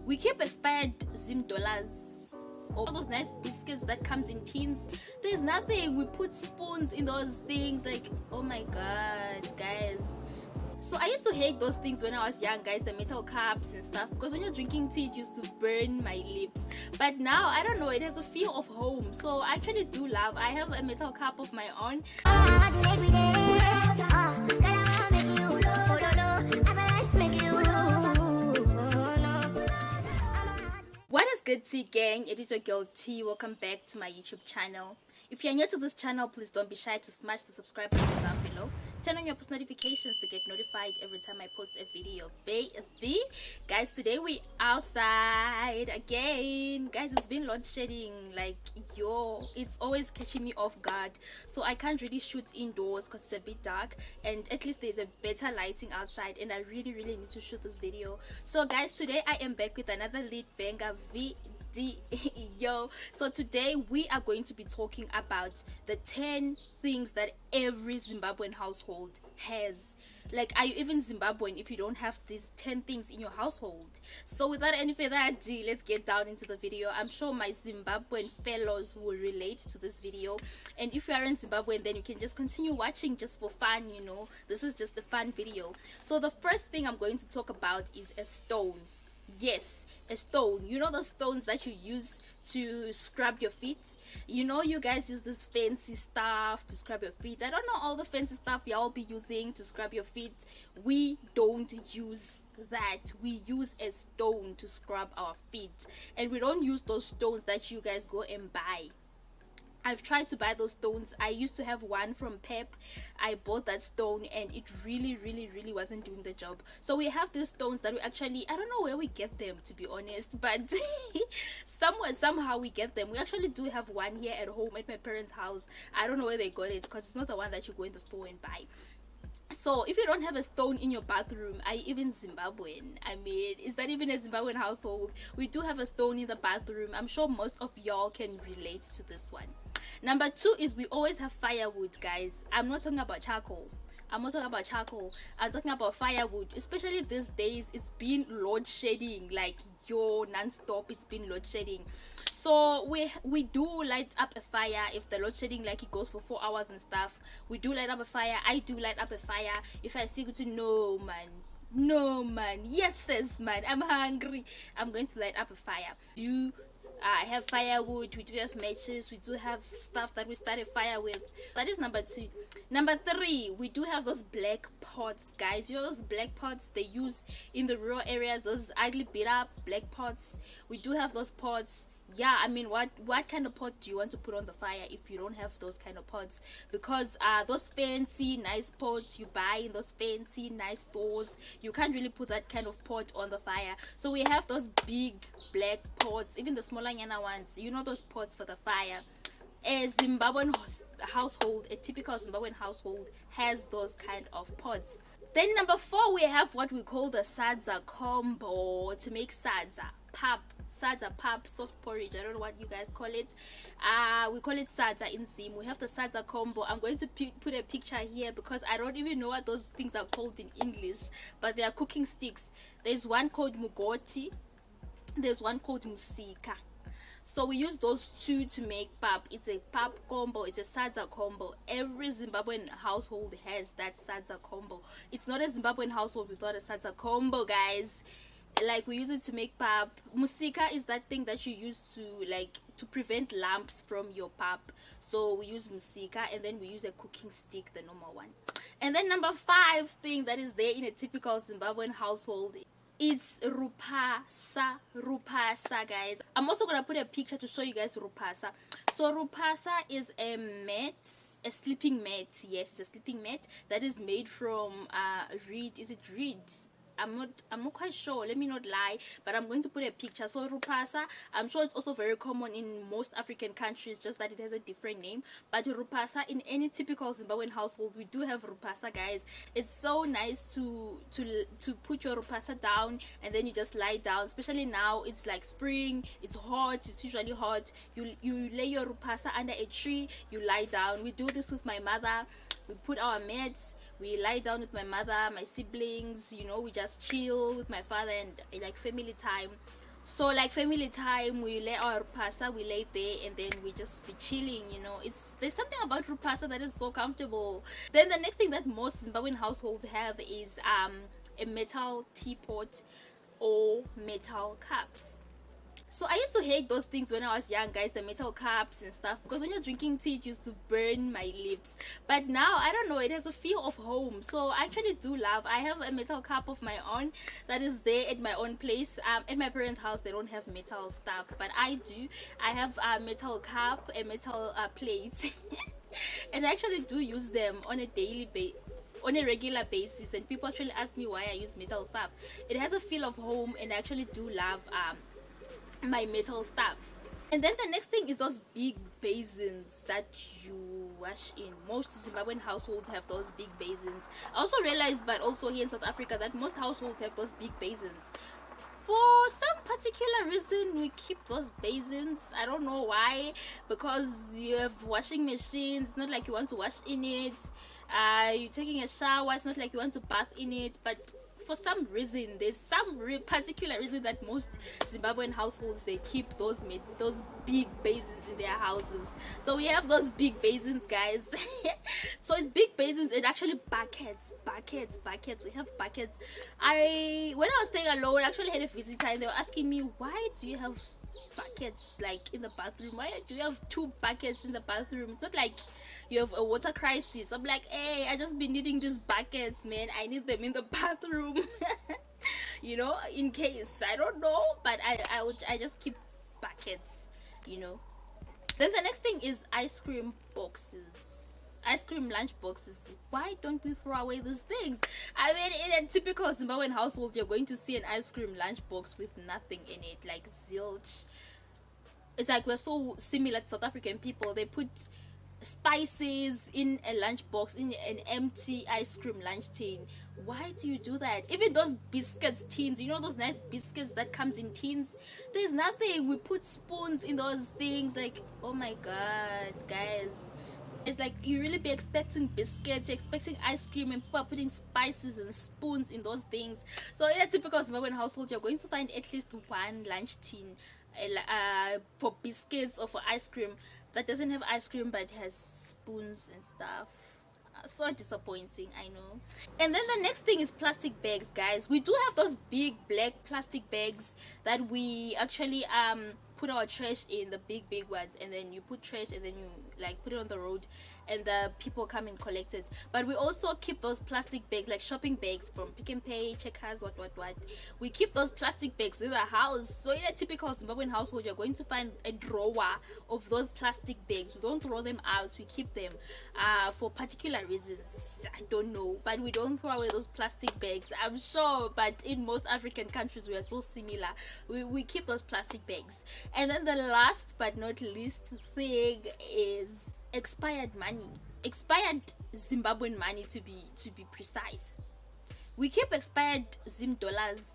We keep expired Zim dollars, all those nice biscuits that comes in tins. There's nothing. We put spoons in those things, like, oh my god, guys. So I used to hate those things when I was young, guys, the metal cups and stuff, because when you're drinking tea it used to burn my lips. But now, I don't know, it has a feel of home. So I actually do love. I have a metal cup of my own. What is good, tea gang? It is your girl T. Welcome back to my YouTube channel. If you're new to this channel, please don't be shy to smash the subscribe button down below. Turn on your post notifications to get notified every time I post a video. Baby, guys, today we outside again. Guys, it's been load shedding. Like, yo, it's always catching me off guard. So I can't really shoot indoors because it's a bit dark. And at least there's a better lighting outside. And I really need to shoot this video. So guys, today I am back with another lead banger video. So today we are going to be talking about the 10 things that every Zimbabwean household has. Like, are you even Zimbabwean if you don't have these 10 things in your household? So without any further ado, let's get down into the video. I'm sure my Zimbabwean fellows will relate to this video, and if you aren't Zimbabwean, then you can just continue watching just for fun. You know, this is just a fun video. So the first thing I'm going to talk about is a stone. Yes, a stone. You know those stones that you use to scrub your feet? You know, you guys use this fancy stuff to scrub your feet. I don't know all the fancy stuff y'all be using to scrub your feet. We don't use that. We use a stone to scrub our feet, and we don't use those stones that you guys go and buy. I've tried to buy those stones. I used to have one from Pep. I bought that stone and it really wasn't doing the job. So we have these stones that we actually, I don't know where we get them, to be honest, but somehow we get them. We actually do have one here at home at my parents' house. I don't know where they got it because it's not the one that you go in the store and buy. So if you don't have a stone in your bathroom, are you even Zimbabwean? I mean, is that even a Zimbabwean household? We do have a stone in the bathroom. I'm sure most of y'all can relate to this one. Number 2 is we always have firewood, guys. I'm not talking about charcoal. I'm talking about firewood. Especially these days, it's been load shedding, like, yo, non-stop. It's been load shedding. So we do light up a fire if the load shedding, like, it goes for 4 hours and stuff. We do light up a fire. I do light up a fire. If I see to no man, yes man, I'm hungry, I'm going to light up a fire. I have firewood, we do have matches, we do have stuff that we start a fire with. That is number 2. Number 3, we do have those black pots, guys. You know those black pots they use in the rural areas, those ugly beat up black pots. We do have those pots. Yeah, I mean, what kind of pot do you want to put on the fire if you don't have those kind of pots? Because those fancy nice pots you buy in those fancy nice stores, you can't really put that kind of pot on the fire. So we have those big black pots, even the smaller yana ones, you know, those pots for the fire. A Zimbabwean household, a typical Zimbabwean household, has those kind of pots. Then number 4, we have what we call the sadza combo to make sadza pap, soft porridge. I don't know what you guys call it. We call it sadza in Zim. We have the sadza combo. I'm going to put a picture here because I don't even know what those things are called in English, but they are cooking sticks. There's one called Mugoti, there's one called nemusika. So we use those 2 to make pap. It's a pap combo, it's a sadza combo. Every Zimbabwean household has that sadza combo. It's not a Zimbabwean household without a sadza combo, guys. Like, we use it to make pap. Musika is that thing that you use to prevent lumps from your pap. So we use musika, and then we use a cooking stick, the normal one. And then number 5 thing that is there in a typical Zimbabwean household, it's Rupasa, guys. I'm also gonna put a picture to show you guys Rupasa. So Rupasa is a mat, a sleeping mat. Yes, it's a sleeping mat that is made from reed. Is it reed? I'm not quite sure, let me not lie, but I'm going to put a picture. So Rupasa, I'm sure it's also very common in most African countries, just that it has a different name. But Rupasa, in any typical Zimbabwean household, we do have Rupasa, guys. It's so nice to put your Rupasa down and then you just lie down. Especially now, it's like spring, it's hot, it's usually hot. You lay your Rupasa under a tree, you lie down. We do this with my mother. We put our mats, we lie down with my mother, my siblings, you know, we just chill with my father and like family time. So like family time, we lay our Rupasa, we lay there, and then we just be chilling, you know. There's something about Rupasa that is so comfortable. Then the next thing that most Zimbabwean households have is a metal teapot or metal cups. So I used to hate those things when I was young, guys, the metal cups and stuff, because when you're drinking tea it used to burn my lips. But now I don't know, it has a feel of home, so I actually do love. I have a metal cup of my own that is there at my own place. At my parents' house they don't have metal stuff, but I do. I have a metal cup, a metal plate and I actually do use them on a on a regular basis, and people actually ask me why I use metal stuff. It has a feel of home, and I actually do love my metal stuff. And then the next thing is those big basins that you wash in. Most Zimbabwean households have those big basins. I also realized, but also here in South Africa, that most households have those big basins. For some particular reason we keep those basins. I don't know why, because you have washing machines. It's not like you want to wash in it. You're taking a shower, it's not like you want to bath in it. But for some reason, there's some particular reason that most Zimbabwean households, they keep those big basins in their houses. So we have those big basins, guys. So it's big basins and actually buckets. We have buckets. When I was staying alone, I actually had a visitor and they were asking me, why do you have buckets like in the bathroom? Why do you have 2 buckets in the bathroom? It's not like you have a water crisis. I'm like, hey, I just been needing these buckets, man. I need them in the bathroom. You know, in case, I don't know, but I just keep buckets, you know. Then the next thing is ice cream boxes, ice cream lunch boxes. Why don't we throw away these things? I mean, in a typical Zimbabwean household, you're going to see an ice cream lunch box with nothing in it, like zilch. It's like we're so similar to South African people. They put spices in a lunch box, in an empty ice cream lunch tin. Why do you do that? Even those biscuits tins, you know, those nice biscuits that comes in tins, there's nothing. We put spoons in those things. Like, oh my god, guys, it's like you really be expecting biscuits, you're expecting ice cream, and people are putting spices and spoons in those things. So in a typical Zimbabwean household, you're going to find at least 1 lunch tin for biscuits or for ice cream that doesn't have ice cream but has spoons and stuff. So disappointing, I know. And then the next thing is plastic bags, guys. We do have those big black plastic bags that we actually put our trash in, the big ones, and then you put trash and then you like put it on the road and the people come and collect it. But we also keep those plastic bags, like shopping bags from Pick and Pay, Checkers, what. We keep those plastic bags in the house. So in a typical Zimbabwean household, you're going to find a drawer of those plastic bags. We don't throw them out, we keep them for particular reasons. I don't know, but we don't throw away those plastic bags, I'm sure. But in most African countries, we are so similar. We keep those plastic bags. And then the last but not least thing is expired money, expired Zimbabwean money, to be precise. We keep expired Zim dollars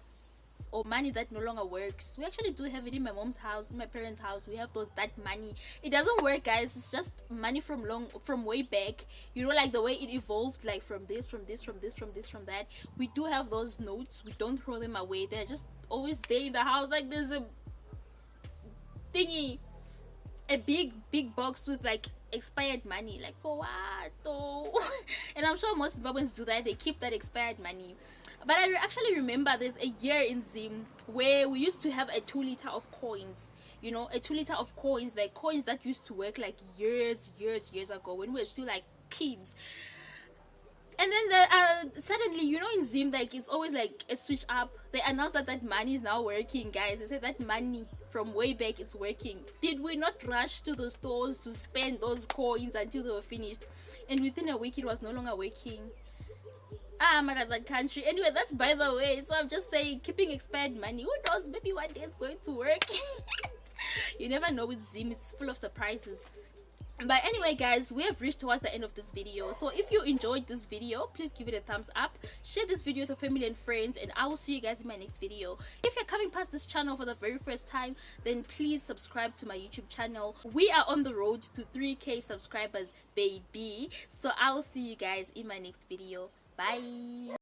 or money that no longer works. We actually do have it in my mom's house, in my parents' house. We have that money. It doesn't work, guys. It's just money from way back. You know, like the way it evolved, like from this, from that. We do have those notes. We don't throw them away. They're just always there in the house. Like there's a thingy, a big box with like expired money. Like for what though? And I'm sure most Zimbabweans do that. They keep that expired money. But I actually remember there's a year in Zim where we used to have a 2 liter of coins. You know, a 2 liter of coins, like coins that used to work like years ago when we were still like kids. And then suddenly, you know, in Zim, like it's always like a switch up. They announced that money is now working, guys. They said that money from way back it's working. Did we not rush to the stores to spend those coins until they were finished? And within a week it was no longer working. I'm out of that country. Anyway, that's by the way. So I'm just saying, keeping expired money, who knows, maybe one day it's going to work. You never know with Zim, it's full of surprises. But anyway, guys, we have reached towards the end of this video. So if you enjoyed this video, please give it a thumbs up, share this video to family and friends, and I will see you guys in my next video. If you're coming past this channel for the very first time, then please subscribe to my YouTube channel. We are on the road to 3K subscribers, baby. So I will see you guys in my next video. Bye.